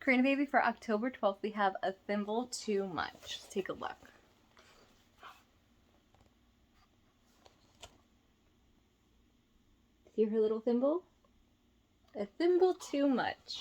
Karina baby, for October 12th, we have a Thimble Too Much. Let's take a look. See her little thimble? A thimble too much.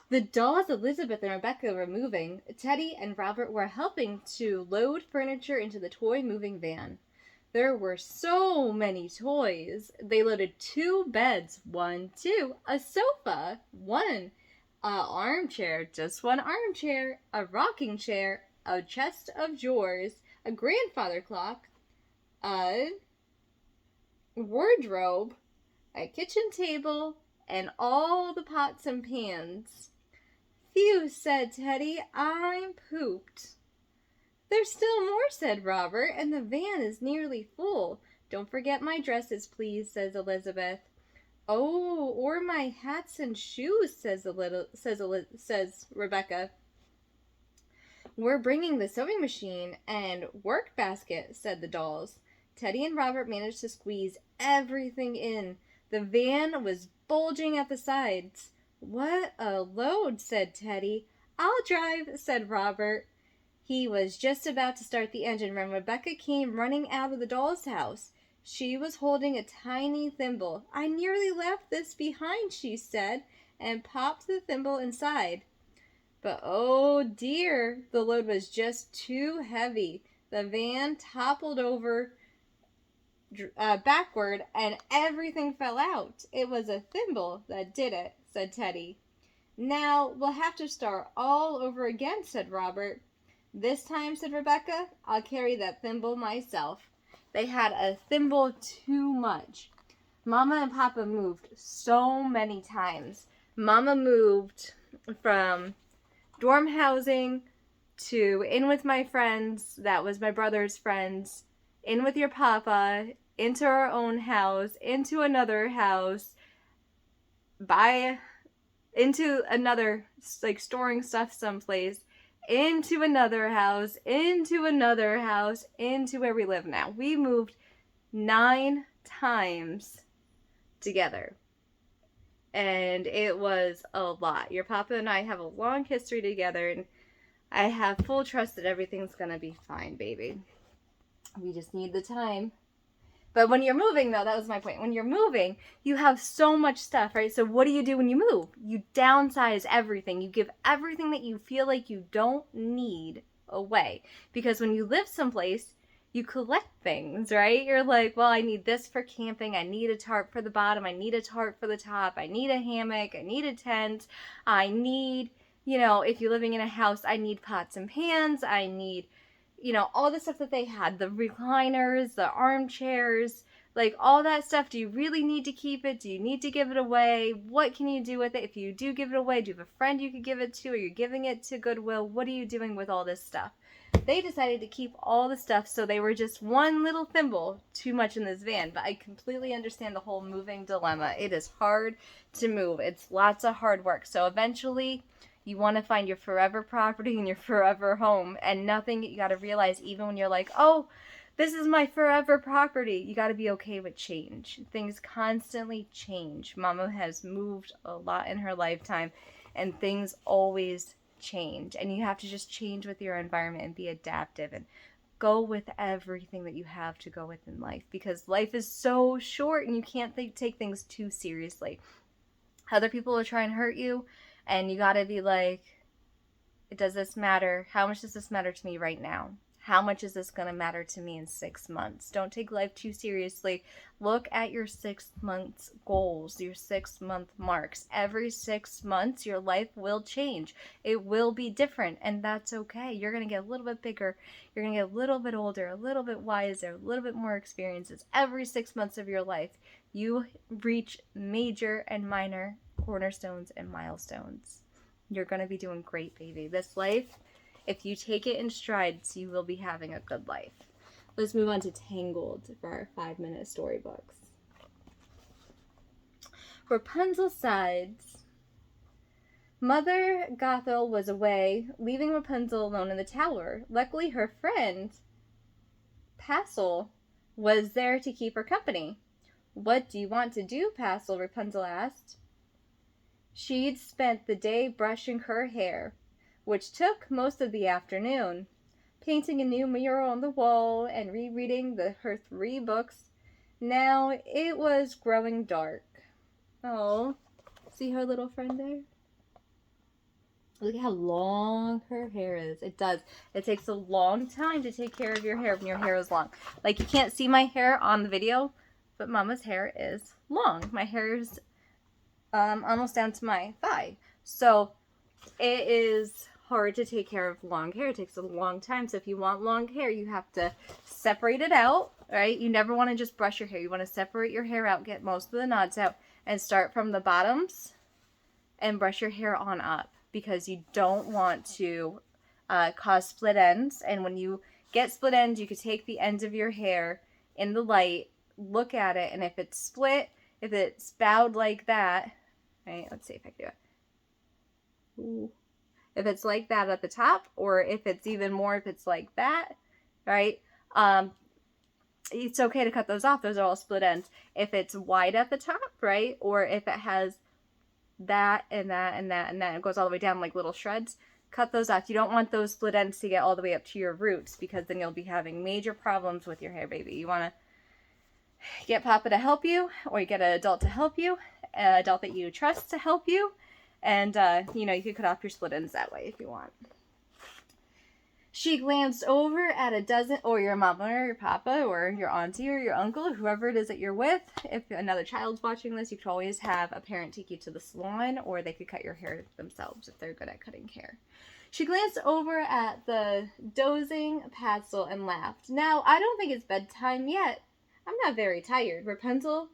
The dolls Elizabeth and Rebecca were moving. Teddy and Robert were helping to load furniture into the toy moving van. There were so many toys. They loaded 2 beds, 1, 2, a sofa, 1, armchair, just 1 armchair, a rocking chair, a chest of drawers, a grandfather clock, a wardrobe, a kitchen table, and all the pots and pans. Phew, said Teddy, I'm pooped. There's still more, said Robert, and the van is nearly full. Don't forget my dresses, please, says Elizabeth. Oh, or my hats and shoes, says Rebecca. We're bringing the sewing machine and work basket, said the dolls. Teddy and Robert managed to squeeze everything in. The van was bulging at the sides. What a load, said Teddy. I'll drive, said Robert. He was just about to start the engine when Rebecca came running out of the doll's house. She was holding a tiny thimble. I nearly left this behind, she said, and popped the thimble inside. But oh dear, the load was just too heavy. The van toppled over backward and everything fell out. It was a thimble that did it, said Teddy. Now we'll have to start all over again, said Robert. This time, said Rebecca, I'll carry that thimble myself. They had a thimble too much. Mama and Papa moved so many times. Mama moved from dorm housing to in with my friends, that was my brother's friends, in with your papa, into our own house, into another house, into another, like storing stuff someplace, into another house, into another house, into where we live now. We moved 9 times together. And it was a lot. Your papa and I have a long history together, and I have full trust that everything's gonna be fine, baby. We just need the time. But when you're moving, though, that was my point. When you're moving, you have so much stuff, right? So what do you do when you move? You downsize everything. You give everything that you feel like you don't need away. Because when you live someplace, you collect things, right? You're like, well, I need this for camping. I need a tarp for the bottom. I need a tarp for the top. I need a hammock. I need a tent. I need, if you're living in a house, I need pots and pans. I need, all the stuff that they had, the recliners, the armchairs, like all that stuff. Do you really need to keep it? Do you need to give it away? What can you do with it? If you do give it away, do you have a friend you could give it to? Are you giving it to Goodwill? What are you doing with all this stuff? They decided to keep all the stuff, so they were just one little thimble too much in this van. But I completely understand the whole moving dilemma. It is hard to move. It's lots of hard work. So eventually, you want to find your forever property and your forever home. And nothing, you got to realize, even when you're like, oh, this is my forever property, you got to be okay with change. Things constantly change. Mama has moved a lot in her lifetime, and things always change. And you have to just change with your environment and be adaptive and go with everything that you have to go with in life, because life is so short and you can't take things too seriously. Other people will try and hurt you, and you gotta be like, does this matter? How much does this matter to me right now? How much is this gonna matter to me in 6 months? Don't take life too seriously. Look at your 6 months goals, your 6 month marks. Every 6 months, your life will change. It will be different, and that's okay. You're gonna get a little bit bigger. You're gonna get a little bit older, a little bit wiser, a little bit more experiences. Every 6 months of your life, you reach major and minor cornerstones and milestones. You're going to be doing great, baby. This life, if you take it in strides, you will be having a good life. Let's move on to Tangled for our 5-minute storybooks. Rapunzel sides. Mother Gothel was away, leaving Rapunzel alone in the tower. Luckily, her friend, Passel, was there to keep her company. What do you want to do, Passel? Rapunzel asked. She'd spent the day brushing her hair, which took most of the afternoon, painting a new mural on the wall and rereading her 3 books. Now it was growing dark. Oh, see her little friend there? Look at how long her hair is. It does. It takes a long time to take care of your hair when your hair is long. Like, you can't see my hair on the video, but Mama's hair is long. My hair is almost down to my thigh. So it is hard to take care of long hair. It takes a long time. So if you want long hair, you have to separate it out, right? You never want to just brush your hair. You want to separate your hair out, get most of the knots out, and start from the bottoms and brush your hair on up, because you don't want to cause split ends. And when you get split ends, you could take the ends of your hair in the light, look at it, and if it's split, if it's bowed like that, right, let's see if I can do it. Ooh. If it's like that at the top, or if it's even more, if it's like that, right, it's okay to cut those off. Those are all split ends. If it's wide at the top, right, or if it has that and that and that and that, it goes all the way down like little shreds, cut those off. You don't want those split ends to get all the way up to your roots, because then you'll be having major problems with your hair, baby. You want to get Papa to help you, or you get an adult to help you, an adult that you trust to help you, and you know, you could cut off your split ends that way if you want. She glanced over at a dozen, or your mama or your papa or your auntie or your uncle, or whoever it is that you're with. If another child's watching this, you could always have a parent take you to the salon, or they could cut your hair themselves if they're good at cutting hair. She glanced over at the dozing Patzel and laughed. Now, I don't think it's bedtime yet. I'm not very tired. Rapunzel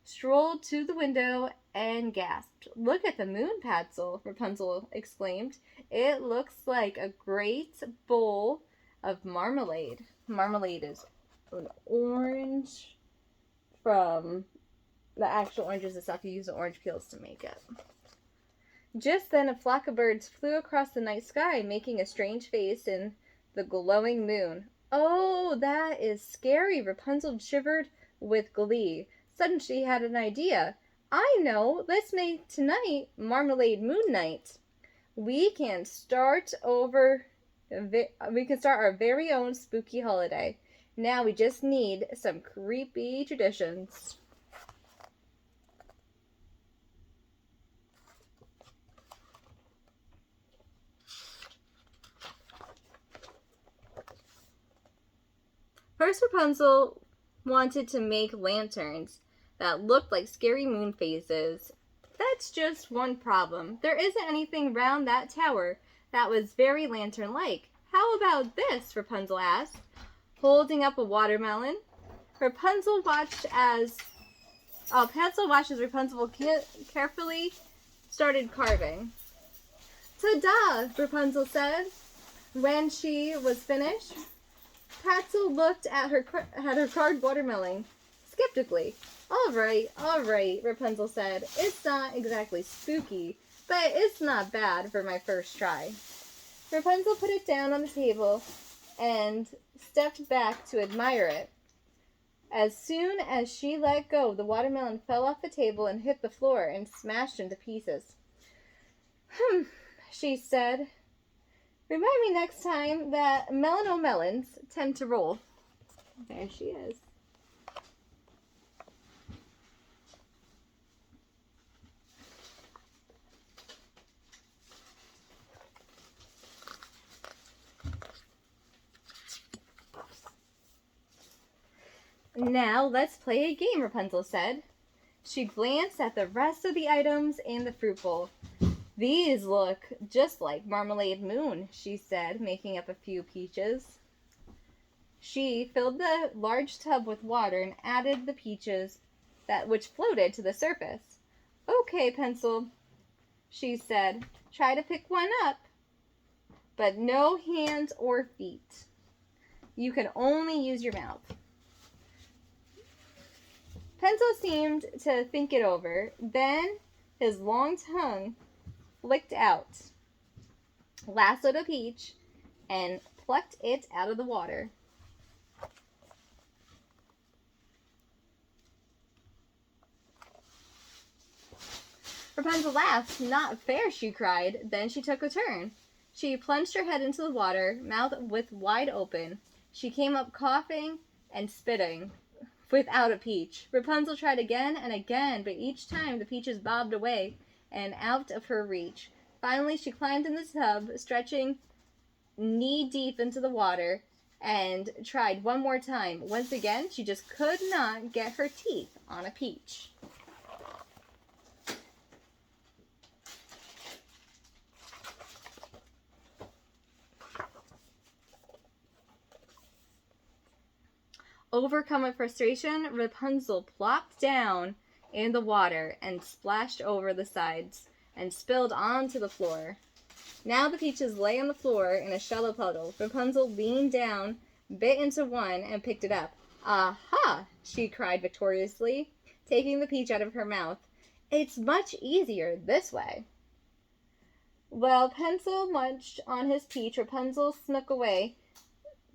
strolled to the window and gasped. Look at the moon, Patzel, Rapunzel exclaimed. It looks like a great bowl of marmalade. Marmalade is an orange from the actual oranges and stuff. You use the orange peels to make it. Just then a flock of birds flew across the night sky, making a strange face in the glowing moon. Oh, that is scary, Rapunzel shivered with glee. Suddenly she had an idea. I know, let's make tonight Marmalade Moon Night. We can start our very own spooky holiday. Now we just need some creepy traditions. First, Rapunzel wanted to make lanterns that looked like scary moon phases. That's just one problem. There isn't anything round that tower that was very lantern-like. How about this? Rapunzel asked, holding up a watermelon. Rapunzel watched as Rapunzel carefully started carving. Ta-da! Rapunzel said when she was finished. Patzel looked at her carved watermelon skeptically. All right, Rapunzel said. It's not exactly spooky, but it's not bad for my first try. Rapunzel put it down on the table and stepped back to admire it. As soon as she let go, the watermelon fell off the table and hit the floor and smashed into pieces. She said. Remind me next time that melons tend to roll. There she is. Now let's play a game, Rapunzel said. She glanced at the rest of the items in the fruit bowl. These look just like Marmalade Moon, she said, making up a few peaches. She filled the large tub with water and added the peaches which floated to the surface. Okay, Pencil, she said. Try to pick one up, but no hands or feet. You can only use your mouth. Pencil seemed to think it over. Then his long tongue flicked out, lassoed a peach, and plucked it out of the water. Rapunzel laughed. Not fair, she cried. Then she took a turn. She plunged her head into the water, mouth wide open. She came up coughing and spitting without a peach. Rapunzel tried again and again, but each time the peaches bobbed away and out of her reach. Finally, she climbed in the tub, stretching knee-deep into the water, and tried one more time. Once again, she just could not get her teeth on a peach. Overcome with frustration, Rapunzel plopped down in the water and splashed over the sides and spilled onto the floor. Now the peaches lay on the floor in a shallow puddle. Rapunzel leaned down, bit into one, and picked it up. Aha! She cried victoriously, taking the peach out of her mouth. It's much easier this way. While Pencil munched on his peach, Rapunzel snuck away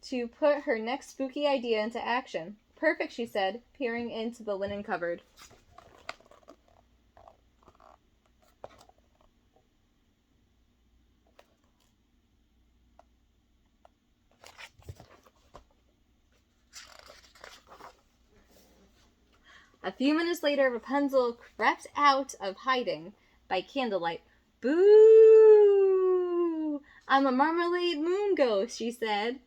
to put her next spooky idea into action. Perfect, she said, peering into the linen cupboard. A few minutes later, Rapunzel crept out of hiding by candlelight. Boo! I'm a marmalade moon ghost, she said,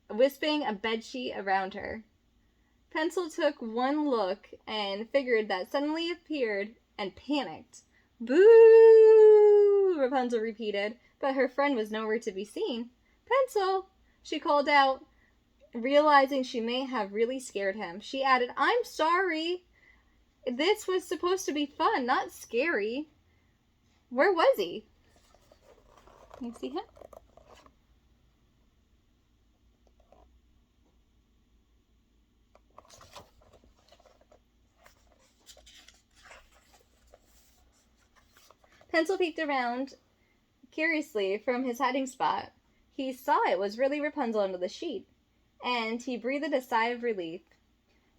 wisping a bedsheet around her. Pencil took one look and figured that suddenly appeared and panicked. Boo! Rapunzel repeated, but her friend was nowhere to be seen. Pencil! She called out, realizing she may have really scared him. She added, I'm sorry. This was supposed to be fun, not scary. Where was he? Can you see him? Pencil peeked around curiously from his hiding spot. He saw it was really Rapunzel under the sheet, and he breathed a sigh of relief.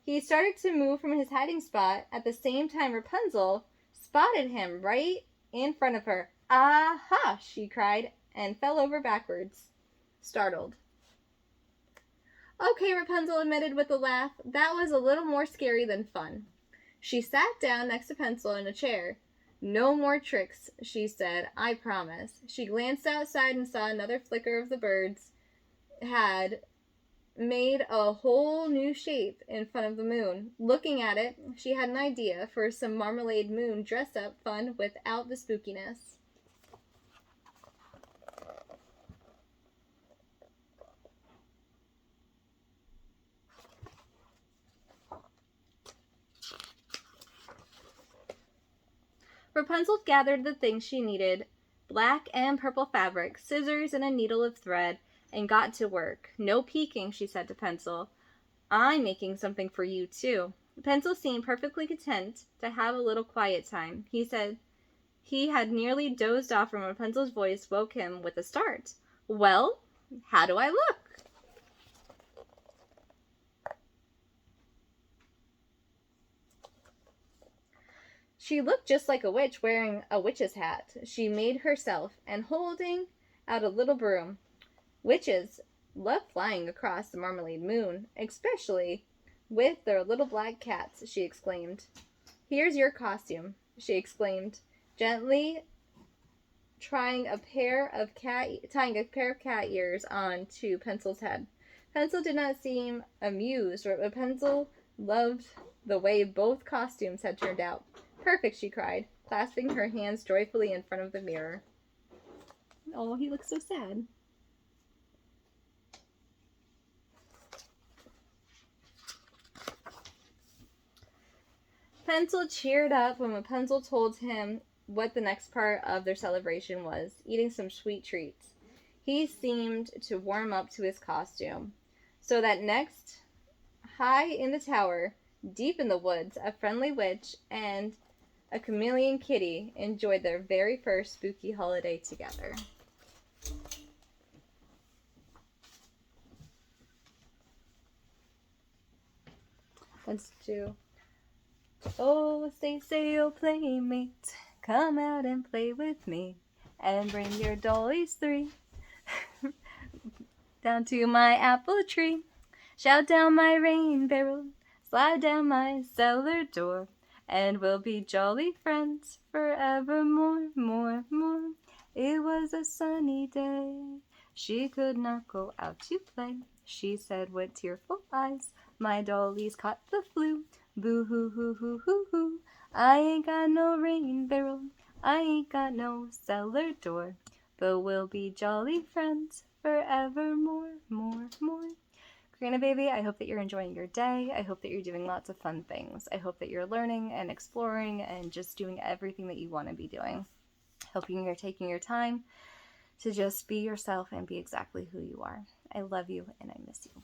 He started to move from his hiding spot at the same time Rapunzel spotted him right in front of her. Aha! She cried and fell over backwards, startled. Okay, Rapunzel admitted with a laugh. That was a little more scary than fun. She sat down next to Pencil in a chair. No more tricks, she said, I promise. She glanced outside and saw another flicker of the birds had made a whole new shape in front of the moon. Looking at it, she had an idea for some marmalade moon dress-up fun without the spookiness. Rapunzel gathered the things she needed, black and purple fabric, scissors, and a needle of thread, and got to work. No peeking, she said to Pencil. I'm making something for you, too. Pencil seemed perfectly content to have a little quiet time. He said he had nearly dozed off when Rapunzel's voice woke him with a start. Well, how do I look? She looked just like a witch wearing a witch's hat she made herself and holding out a little broom. Witches love flying across the marmalade moon, especially with their little black cats, she exclaimed. Here's your costume, she exclaimed, gently tying a pair of cat ears onto Pencil's head. Pencil did not seem amused, but Pencil loved the way both costumes had turned out. Perfect, she cried, clasping her hands joyfully in front of the mirror. Oh, he looks so sad. Pencil cheered up when Rapunzel told him what the next part of their celebration was, eating some sweet treats. He seemed to warm up to his costume. So that next, high in the tower, deep in the woods, a friendly witch and a chameleon kitty enjoyed their very first spooky holiday together. Let's do Oh, stay still, playmate, come out and play with me, and bring your dollies 3 down to my apple tree. Shout down my rain barrel, slide down my cellar door, and we'll be jolly friends forevermore, more, more. It was a sunny day. She could not go out to play. She said with tearful eyes, my dollies caught the flu. Boo hoo hoo hoo hoo hoo. I ain't got no rain barrel. I ain't got no cellar door. But we'll be jolly friends forevermore, more, more. Karina baby, I hope that you're enjoying your day. I hope that you're doing lots of fun things. I hope that you're learning and exploring and just doing everything that you want to be doing. Hoping you're taking your time to just be yourself and be exactly who you are. I love you and I miss you.